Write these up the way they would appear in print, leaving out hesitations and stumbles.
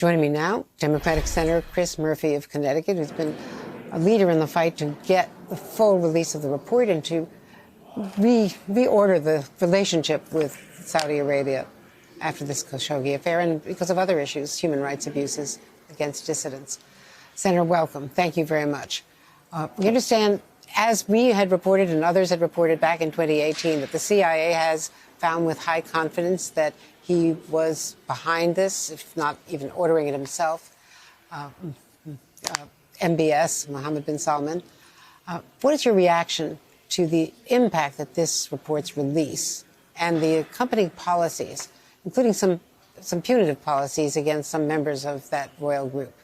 Joining me now, Democratic Senator Chris Murphy of Connecticut, who's been a leader in the fight to get the full release of the report and to reorder the relationship with Saudi Arabia after this Khashoggi affair and because of other issues, human rights abuses against dissidents. Senator, welcome. Thank you very much. We understand, as we had reported and others had reported back in 2018, that the CIA has found with high confidence that he was behind this, if not even ordering it himself. MBS, Mohammed bin Salman. What is your reaction to the impact that this report's release and the accompanying policies, including some punitive policies against some members of that royal group?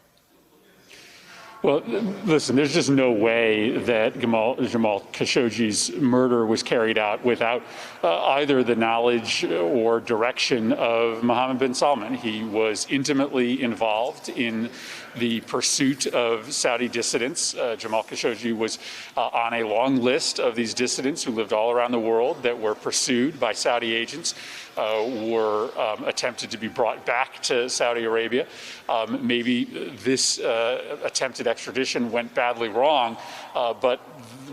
Well, listen, there's just no way that Jamal Khashoggi's murder was carried out without either the knowledge or direction of Mohammed bin Salman. He was intimately involved in the pursuit of Saudi dissidents. Jamal Khashoggi was on a long list of these dissidents who lived all around the world that were pursued by Saudi agents, were attempted to be brought back to Saudi Arabia. Maybe this attempted extradition went badly wrong, but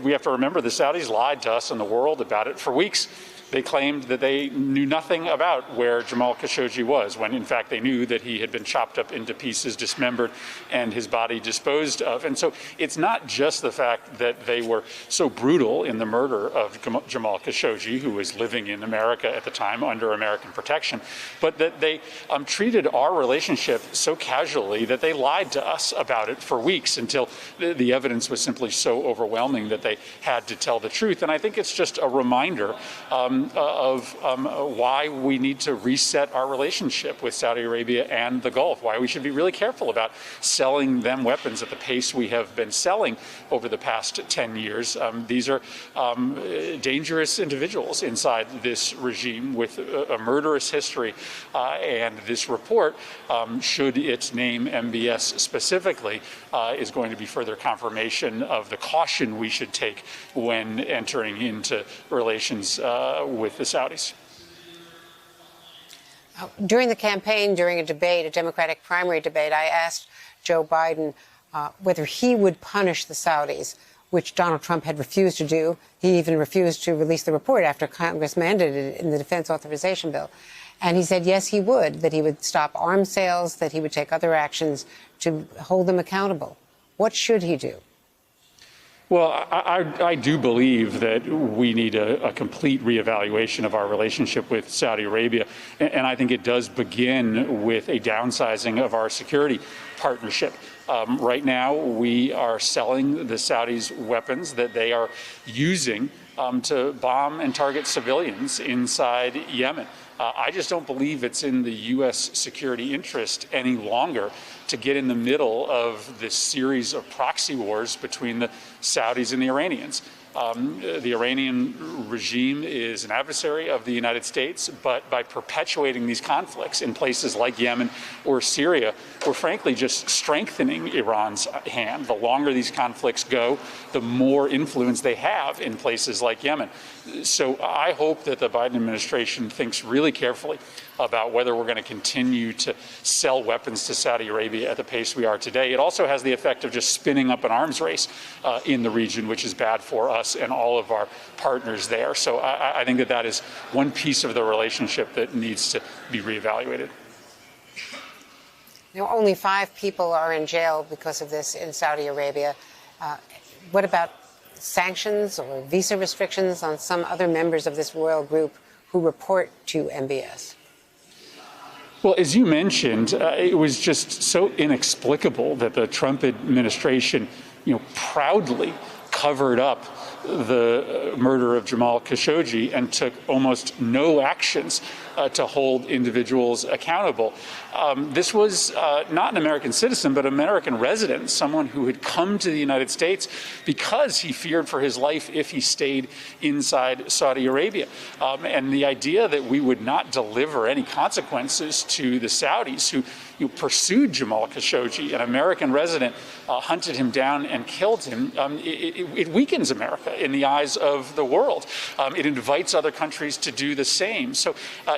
we have to remember the Saudis lied to us and the world about it for weeks. They claimed that they knew nothing about where Jamal Khashoggi was, when in fact they knew that he had been chopped up into pieces, dismembered, and his body disposed of. And so it's not just the fact that they were so brutal in the murder of Jamal Khashoggi, who was living in America at the time under American protection, but that they treated our relationship so casually that they lied to us about it for weeks until the evidence was simply so overwhelming that they had to tell the truth. And I think it's just a reminder of why we need to reset our relationship with Saudi Arabia and the Gulf, why we should be really careful about selling them weapons at the pace we have been selling over the past 10 years. These are dangerous individuals inside this regime with a murderous history, and this report, should its name MBS specifically, is going to be further confirmation of the caution we should take when entering into relations with the Saudis. During the campaign, during a debate, a Democratic primary debate, I asked Joe Biden whether he would punish the Saudis, which Donald Trump had refused to do. He even refused to release the report after Congress mandated it in the defense authorization bill. And he said, yes, he would, that he would stop arms sales, that he would take other actions to hold them accountable. What should he do? Well, I do believe that we need a complete reevaluation of our relationship with Saudi Arabia. And I think it does begin with a downsizing of our security partnership. Right now, we are selling the Saudis weapons that they are using to bomb and target civilians inside Yemen. I just don't believe it's in the U.S. security interest any longer to get in the middle of this series of proxy wars between the Saudis and the Iranians. The Iranian regime is an adversary of the United States, but by perpetuating these conflicts in places like Yemen or Syria, we're frankly just strengthening Iran's hand. The longer these conflicts go, the more influence they have in places like Yemen. So I hope that the Biden administration thinks really carefully about whether we're going to continue to sell weapons to Saudi Arabia at the pace we are today. It also has the effect of just spinning up an arms race in the region, which is bad for us and all of our partners there. So I think that is one piece of the relationship that needs to be reevaluated. Now, only 5 people are in jail because of this in Saudi Arabia. What about sanctions or visa restrictions on some other members of this royal group who report to MBS? Well, as you mentioned, it was just so inexplicable that the Trump administration, proudly covered up the murder of Jamal Khashoggi and took almost no actions to hold individuals accountable. This was not an American citizen, but an American resident, someone who had come to the United States because he feared for his life if he stayed inside Saudi Arabia. And the idea that we would not deliver any consequences to the Saudis who pursued Jamal Khashoggi, an American resident, hunted him down and killed him, it weakens America in the eyes of the world. It invites other countries to do the same. So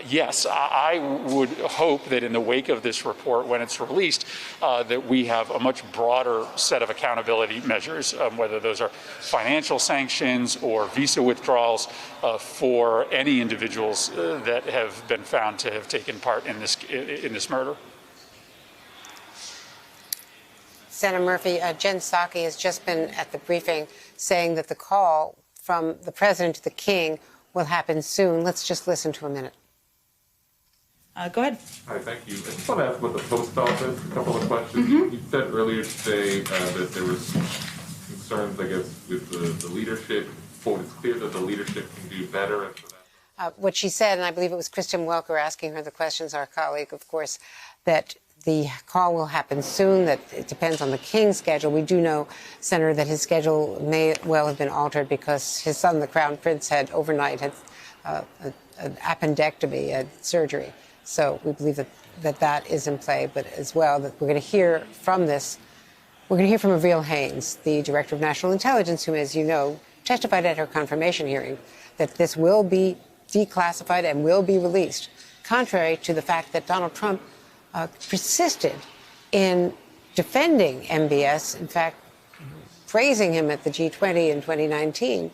yes, I would hope that in the wake of this report, when it's released, that we have a much broader set of accountability measures, whether those are financial sanctions or visa withdrawals for any individuals that have been found to have taken part in this murder. Senator Murphy, Jen Psaki has just been at the briefing saying that the call from the president to the king will happen soon. Let's just listen to a minute. Go ahead. Hi, thank you. I just want to ask about the post office, a couple of questions. You said earlier today that there was concerns, I guess, with the leadership. Quote, it's clear that the leadership can do better. And for that. What she said, and I believe it was Kristen Welker asking her the questions, our colleague, of course, that the call will happen soon, that it depends on the king's schedule. We do know, Senator, that his schedule may well have been altered because his son, the Crown Prince, had overnight had an appendectomy, a surgery. So we believe that is in play, but as well that we're going to hear from this. We're going to hear from Avril Haines, the Director of National Intelligence, who, as you know, testified at her confirmation hearing that this will be declassified and will be released, contrary to the fact that Donald Trump persisted in defending MBS, in fact, praising him at the G20 in 2019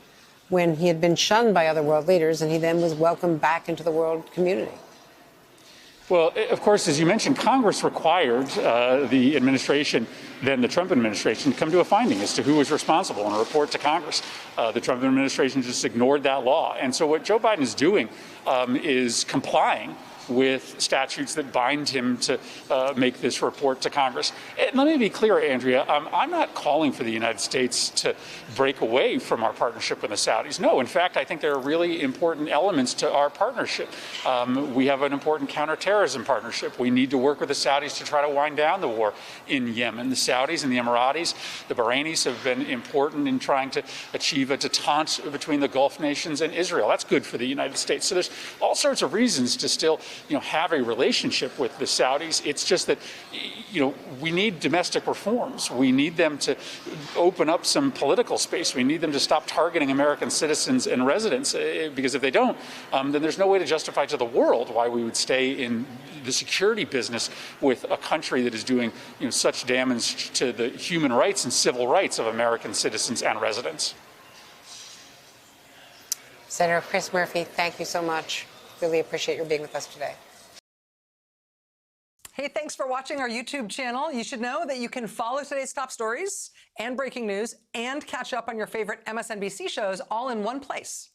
when he had been shunned by other world leaders and he then was welcomed back into the world community. Well, of course, as you mentioned, Congress required the administration, then the Trump administration, to come to a finding as to who was responsible and a report to Congress. The Trump administration just ignored that law. And so what Joe Biden is doing is complying with statutes that bind him to make this report to Congress. And let me be clear, Andrea, I'm not calling for the United States to break away from our partnership with the Saudis. No, in fact, I think there are really important elements to our partnership. We have an important counterterrorism partnership. We need to work with the Saudis to try to wind down the war in Yemen. The Saudis and the Emiratis, the Bahrainis have been important in trying to achieve a détente between the Gulf nations and Israel. That's good for the United States. So there's all sorts of reasons to still have a relationship with the Saudis. It's just that, we need domestic reforms. We need them to open up some political space. We need them to stop targeting American citizens and residents, because if they don't, then there's no way to justify to the world why we would stay in the security business with a country that is doing, such damage to the human rights and civil rights of American citizens and residents. Senator Chris Murphy, thank you so much. Really appreciate your being with us today. Hey, thanks for watching our YouTube channel. You should know that you can follow today's top stories and breaking news and catch up on your favorite MSNBC shows all in one place.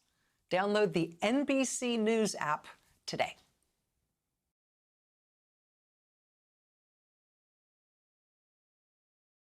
Download the NBC News app today.